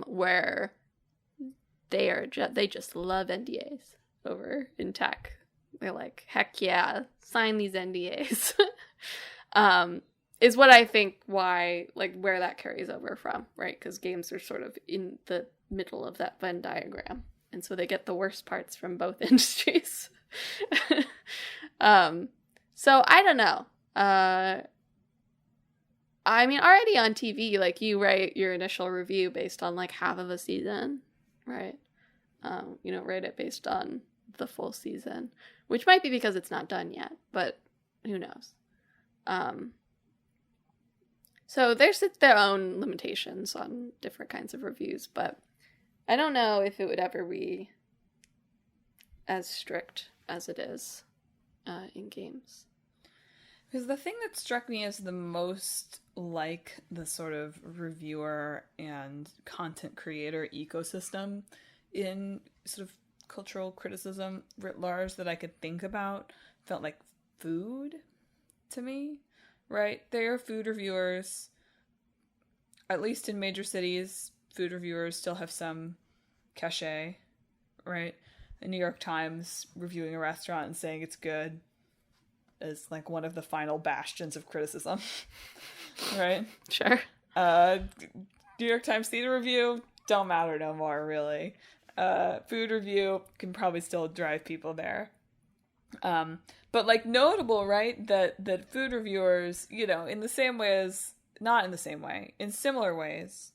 Where they just love NDAs over in tech. They're like, heck yeah, sign these NDAs. Is what I think where that carries over from, right? Because games are sort of in the middle of that Venn diagram. And so they get the worst parts from both industries. So I don't know. I mean, already on TV, like, you write your initial review based on, like, half of a season, right? You don't write it based on the full season, which might be because it's not done yet, but who knows? So there's their own limitations on different kinds of reviews, but I don't know if it would ever be as strict as it is in games. Because the thing that struck me as the most like the sort of reviewer and content creator ecosystem in sort of cultural criticism writ large that I could think about felt like food to me, right? They are food reviewers. At least in major cities, food reviewers still have some cachet, right? The New York Times reviewing a restaurant and saying it's good is like one of the final bastions of criticism, right? Sure. New York Times theater review, don't matter no more, really. Food review can probably still drive people there. But like notable, right, that food reviewers, you know, in the same way as, not in the same way, in similar ways,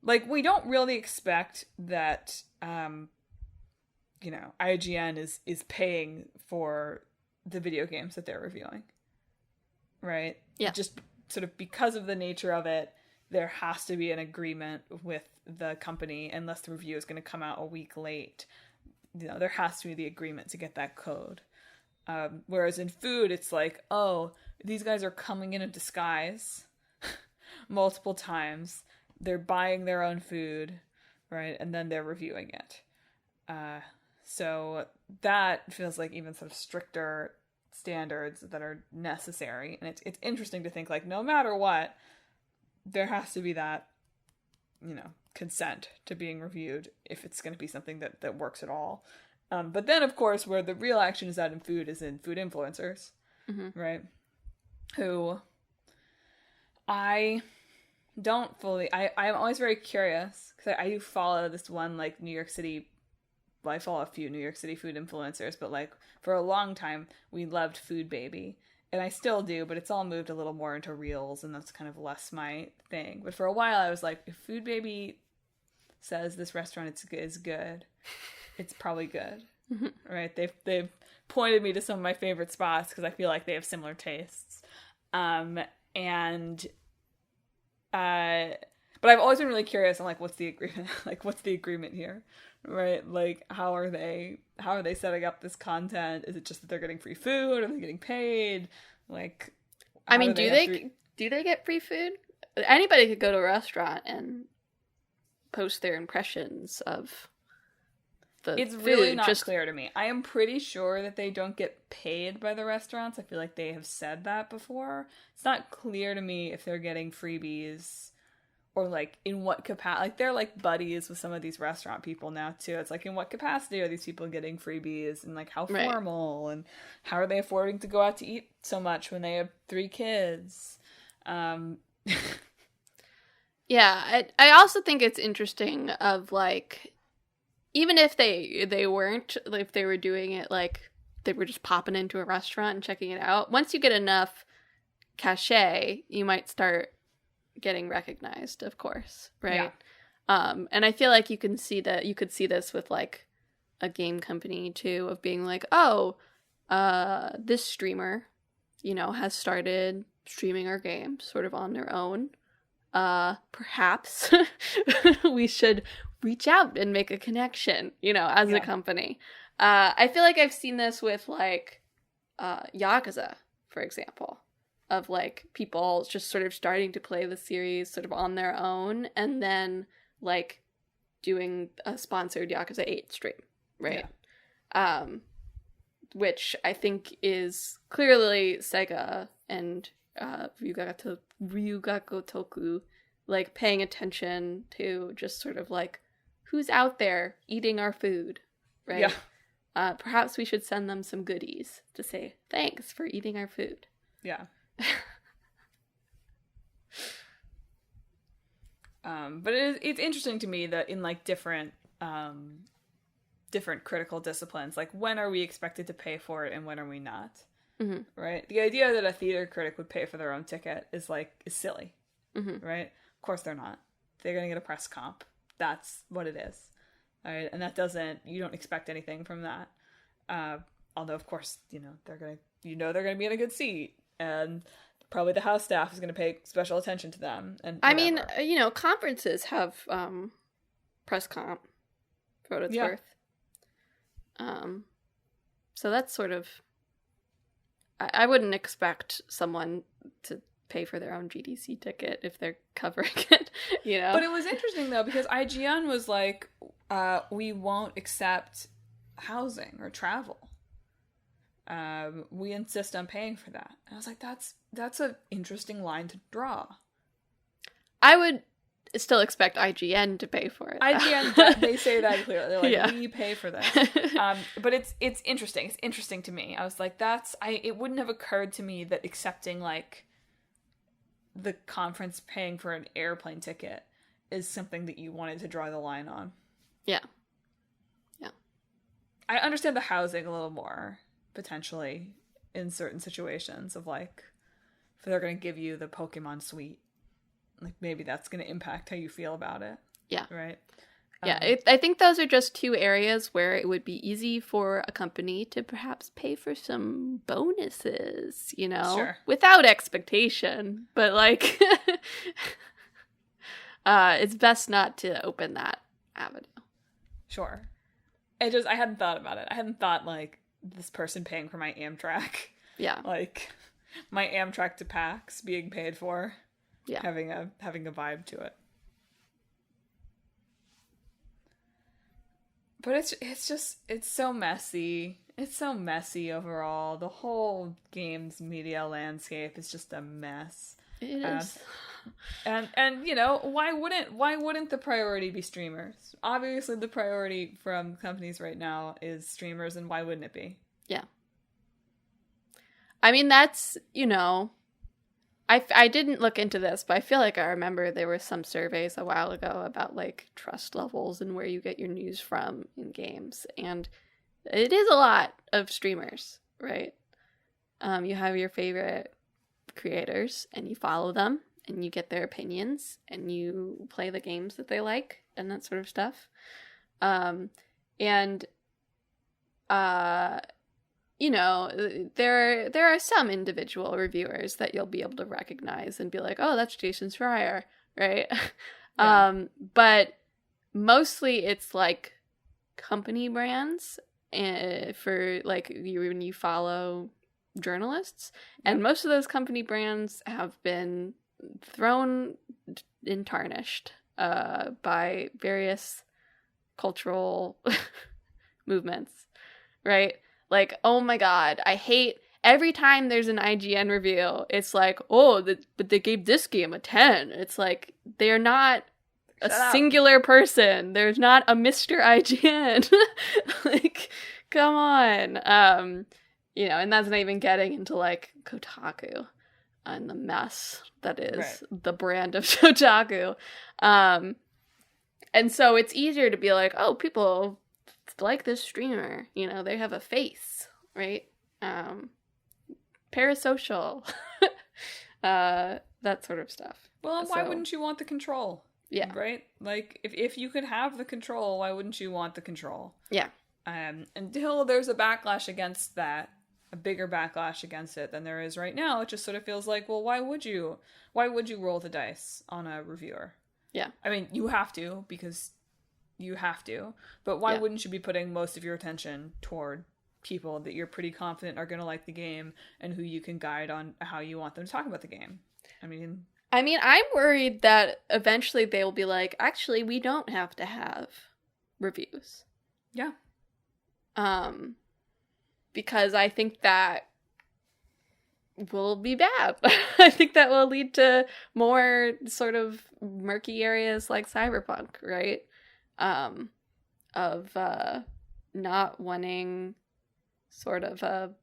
like we don't really expect that, you know, IGN is paying for the video games that they're reviewing, right? Yeah. Just sort of because of the nature of it, there has to be an agreement with the company, unless the review is going to come out a week late. You know, there has to be the agreement to get that code. Whereas in food, it's like, oh, these guys are coming in a disguise multiple times. They're buying their own food, right? And then they're reviewing it. So that feels like even sort of stricter standards that are necessary. And it's interesting to think like, no matter what, there has to be that, you know, consent to being reviewed if it's going to be something that works at all. But then, of course, where the real action is out in food is in food influencers, right? Who I don't fully... I'm always very curious, because I do follow this one, like, New York City... Well, I follow a few New York City food influencers, but, like, for a long time, we loved Food Baby. And I still do, but it's all moved a little more into Reels, and that's kind of less my thing. But for a while, I was like, if Food Baby says this restaurant is good, it's probably good, right? They've pointed me to some of my favorite spots because I feel like they have similar tastes. But I've always been really curious on like, what's the agreement? Like, what's the agreement here, right? Like, how are they setting up this content? Is it just that they're getting free food? Are they getting paid? Like, I mean, do they get free food? Anybody could go to a restaurant and post their impressions of the It's food. really not clear to me. I am pretty sure that they don't get paid by the restaurants. I feel like they have said that before. It's not clear to me if they're getting freebies or like in what capacity. Like they're like buddies with some of these restaurant people now too. It's like in what capacity are these people getting freebies and like how formal and how are they affording to go out to eat so much when they have 3 kids? Yeah, I also think it's interesting of like, even if they weren't, like, if they were doing it like they were just popping into a restaurant and checking it out, once you get enough cachet, you might start getting recognized, of course, right? Yeah. And I feel like you could see this with like a game company too, of being like, oh, this streamer, you know, has started streaming our game sort of on their own. Perhaps we should reach out and make a connection, you know, as a company. I feel like I've seen this with like Yakuza, for example, of like people just sort of starting to play the series sort of on their own and then like doing a sponsored Yakuza 8 stream, right? Yeah. Which I think is clearly Sega and Ryuga Gotoku like paying attention to just sort of like who's out there eating our food, right? Yeah. Perhaps we should send them some goodies to say thanks for eating our food. Yeah. But it's interesting to me that in like different critical disciplines, like when are we expected to pay for it and when are we not? Mm-hmm. Right? The idea that a theater critic would pay for their own ticket is silly, right? Of course they're not. They're going to get a press comp. That's what it is. All right? And you don't expect anything from that. Although, of course, they're going to be in a good seat. And probably the house staff is going to pay special attention to them. And whatever. I mean, conferences have press comp for what it's worth. So that's sort of... I wouldn't expect someone to pay for their own GDC ticket if they're covering it, But it was interesting, though, because IGN was like, we won't accept housing or travel. we insist on paying for that. And I was like, that's an interesting line to draw. I would still expect IGN to pay for it. IGN, they say that clearly. They're like, Yeah. we pay for this. But it's interesting. It's interesting to me. I was like, it wouldn't have occurred to me that accepting, like, the conference paying for an airplane ticket is something that you wanted to draw the line on. Yeah. I understand the housing a little more, potentially, in certain situations of, like, if they're going to give you the Pokemon suite, like, maybe that's going to impact how you feel about it. Yeah. Right? Yeah, I think those are just two areas where it would be easy for a company to perhaps pay for some bonuses, you know, Sure. without expectation. But, like, it's best not to open that avenue. Sure. I hadn't thought about it. I hadn't thought, like, this person paying for my Amtrak. Yeah. Like, my Amtrak to PAX being paid for. Yeah. Having a vibe to it. But it's so messy. It's so messy overall. The whole games media landscape is just a mess. It is. And you know, why wouldn't the priority be streamers? Obviously the priority from companies right now is streamers, and why wouldn't it be? Yeah. I mean, that's, you know, I didn't look into this, but I feel like I remember there were some surveys a while ago about, like, trust levels and where you get your news from in games. And it is a lot of streamers, right? You have your favorite creators and you follow them and you get their opinions and you play the games that they like and that sort of stuff. You know, there are some individual reviewers that you'll be able to recognize and be like, oh, that's Jason Schreier, right? Yeah. But mostly it's, like, company brands for, like, when you follow journalists. And most of those company brands have been thrown and tarnished by various cultural movements, right? Like, oh my god, I hate every time there's an IGN review, it's like, oh, but they gave this game a 10. It's like, they're not a singular person. There's not a Mr. IGN. Like, come on. You know, and that's not even getting into, like, Kotaku and the mess that is the brand of Kotaku. And so it's easier to be like, oh, people like this streamer, you know, they have a face, right? Parasocial, that sort of stuff. Well, why wouldn't you want the control? Yeah. Right? Like, if you could have the control, why wouldn't you want the control? Yeah. Until there's a backlash against that, a bigger backlash against it than there is right now, it just sort of feels like, well, why would you roll the dice on a reviewer? Yeah. I mean, you have to, because you have to, but why wouldn't you be putting most of your attention toward people that you're pretty confident are going to like the game and who you can guide on how you want them to talk about the game? I mean, I'm worried that eventually they will be like, actually, we don't have to have reviews. Yeah. Because I think that will be bad. I think that will lead to more sort of murky areas like Cyberpunk, right? Of not wanting sort of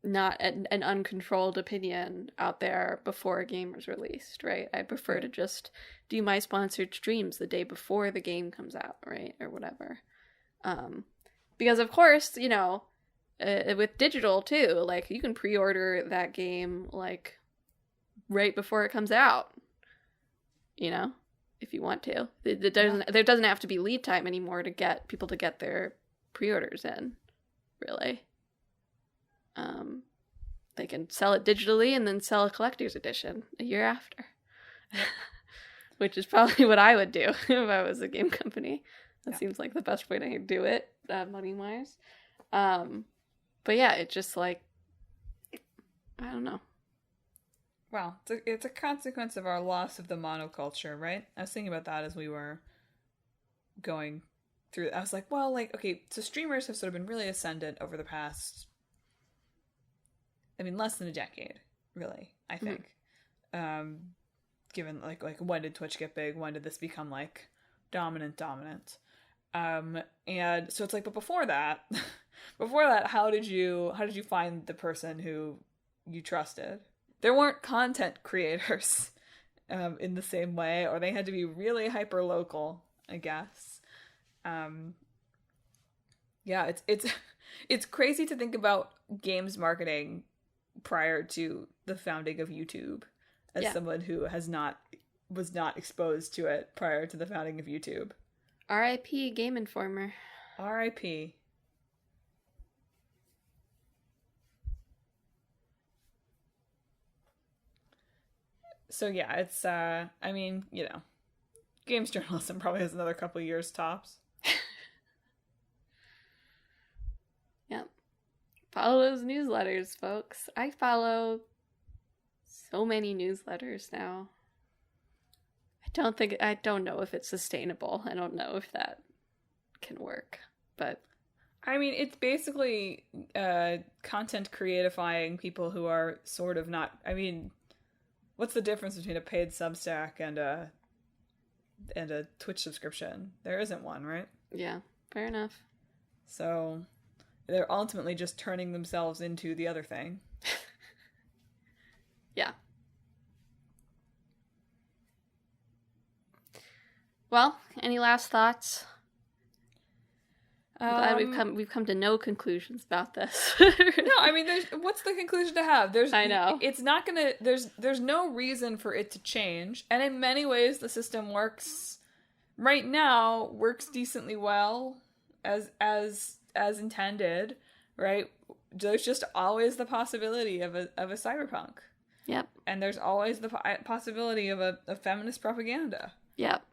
not an uncontrolled opinion out there before a game is released, right? I prefer to just do my sponsored streams the day before the game comes out, right? Or whatever. Because of course, you know, with digital too, like, you can pre-order that game, like, right before it comes out, you know? If you want to. There doesn't have to be lead time anymore to get people to get their pre-orders in, really. They can sell it digitally and then sell a collector's edition a year after. Which is probably what I would do if I was a game company. That seems like the best way to do it, money-wise. But yeah, it's just like, I don't know. Well, it's a consequence of our loss of the monoculture, right? I was thinking about that as we were going through. I was like, well, like, okay, so streamers have sort of been really ascendant over the past, I mean, less than a decade, really, I think. Given, like, when did Twitch get big? When did this become, like, dominant? And so it's like, but before that, how did you find the person who you trusted? There weren't content creators in the same way, or they had to be really hyper local, I guess. Yeah, it's crazy to think about games marketing prior to the founding of YouTube as someone who was not exposed to it prior to the founding of YouTube. R.I.P. Game Informer. R.I.P. So yeah, it's I mean, you know, games journalism probably has another couple of years tops. Yep. Follow those newsletters, folks. I follow so many newsletters now. I don't know if it's sustainable. I don't know if that can work. But I mean, it's basically content creatifying people who are sort of not, I mean, what's the difference between a paid Substack and a Twitch subscription? There isn't one, right? Yeah, fair enough. So they're ultimately just turning themselves into the other thing. Yeah. Well, any last thoughts? I'm glad we've come to no conclusions about this. No, I mean, what's the conclusion to have? I know. It's not gonna, there's no reason for it to change. And in many ways, the system works decently well as intended, right? There's just always the possibility of a cyberpunk. Yep. And there's always the possibility of a feminist propaganda. Yep.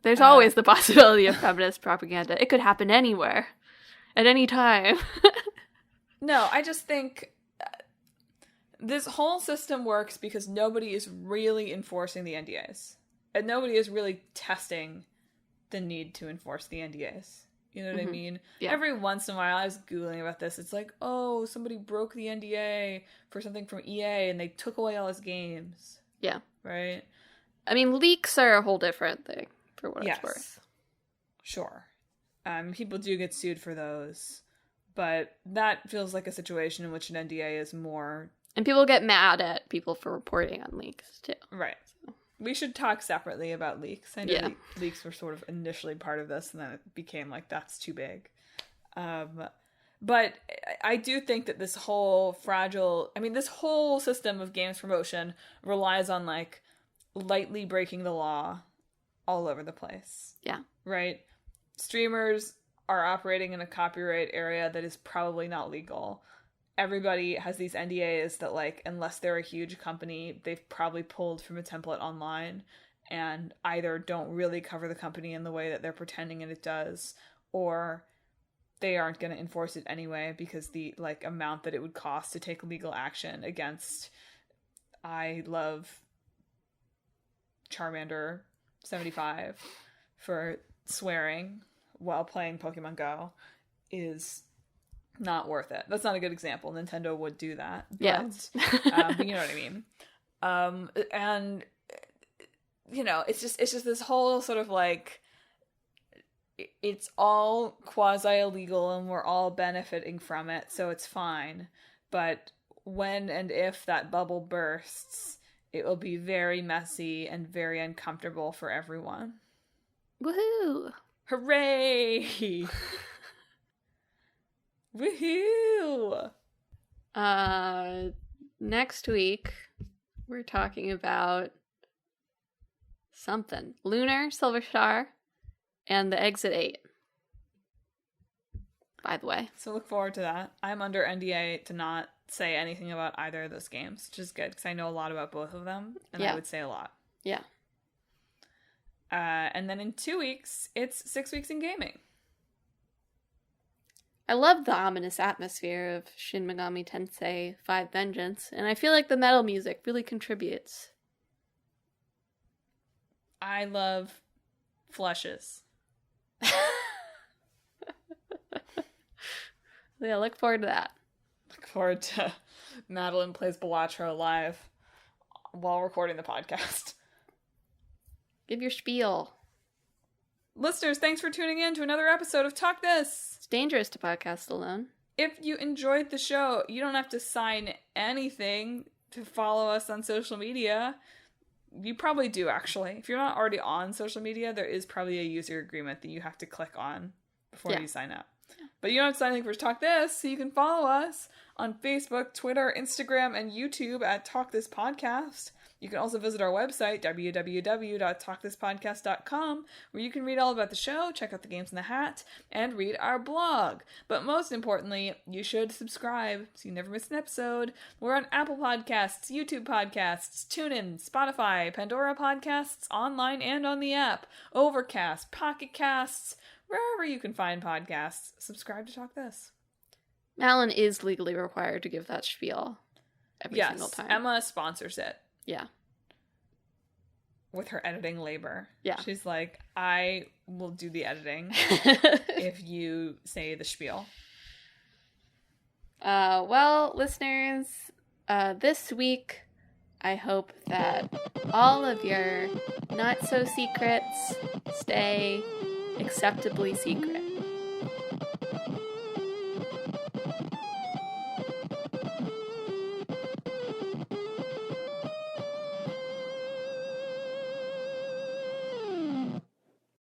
There's always the possibility of feminist propaganda. It could happen anywhere, at any time. No, I just think this whole system works because nobody is really enforcing the NDAs. And nobody is really testing the need to enforce the NDAs. You know what I mean? Yeah. Every once in a while, I was Googling about this. It's like, oh, somebody broke the NDA for something from EA and they took away all his games. Yeah. Right? I mean, leaks are a whole different thing. For what it's worth. Sure. People do get sued for those, but that feels like a situation in which an NDA is more... And people get mad at people for reporting on leaks, too. Right. So. We should talk separately about leaks. I know leaks were sort of initially part of this, and then it became like, that's too big. But I do think that this whole this whole system of games promotion relies on, like, lightly breaking the law all over the place. Yeah. Right? Streamers are operating in a copyright area that is probably not legal. Everybody has these NDAs that, like, unless they're a huge company, they've probably pulled from a template online and either don't really cover the company in the way that they're pretending it does, or they aren't going to enforce it anyway because the, like, amount that it would cost to take legal action against I love Charmander 75 for swearing while playing Pokemon Go is not worth it. That's not a good example. Nintendo would do that. But, yeah. But you know what I mean. And you know, it's just this whole sort of like, it's all quasi illegal and we're all benefiting from it, so it's fine. But when and if that bubble bursts, it will be very messy and very uncomfortable for everyone. Woohoo! Hooray! Woohoo! Next week, we're talking about something. Lunar, Silver Star, and the Exit 8. By the way. So look forward to that. I'm under NDA to not say anything about either of those games, which is good because I know a lot about both of them, and I would say a lot. Yeah. And then in 2 weeks, it's 6 weeks in gaming. I love the ominous atmosphere of Shin Megami Tensei 5 Vengeance, and I feel like the metal music really contributes. I love flushes. Yeah, look forward to that. Look forward to Madelyn plays Balatro live while recording the podcast. Give your spiel. Listeners, thanks for tuning in to another episode of Talk This. It's dangerous to podcast alone. If you enjoyed the show, you don't have to sign anything to follow us on social media. You probably do, actually. If you're not already on social media, there is probably a user agreement that you have to click on before you sign up. But you don't have to sign anything for Talk This, so you can follow us on Facebook, Twitter, Instagram, and YouTube at Talk This Podcast. You can also visit our website, www.talkthispodcast.com, where you can read all about the show, check out the games in the hat, and read our blog. But most importantly, you should subscribe so you never miss an episode. We're on Apple Podcasts, YouTube Podcasts, TuneIn, Spotify, Pandora Podcasts, online and on the app, Overcast, Pocket Casts, wherever you can find podcasts. Subscribe to Talk This. Madelyn is legally required to give that spiel every single time. Emma sponsors it. Yeah. With her editing labor. Yeah. She's like, I will do the editing if you say the spiel. Well, listeners, this week, I hope that all of your not-so-secrets stay acceptably secret.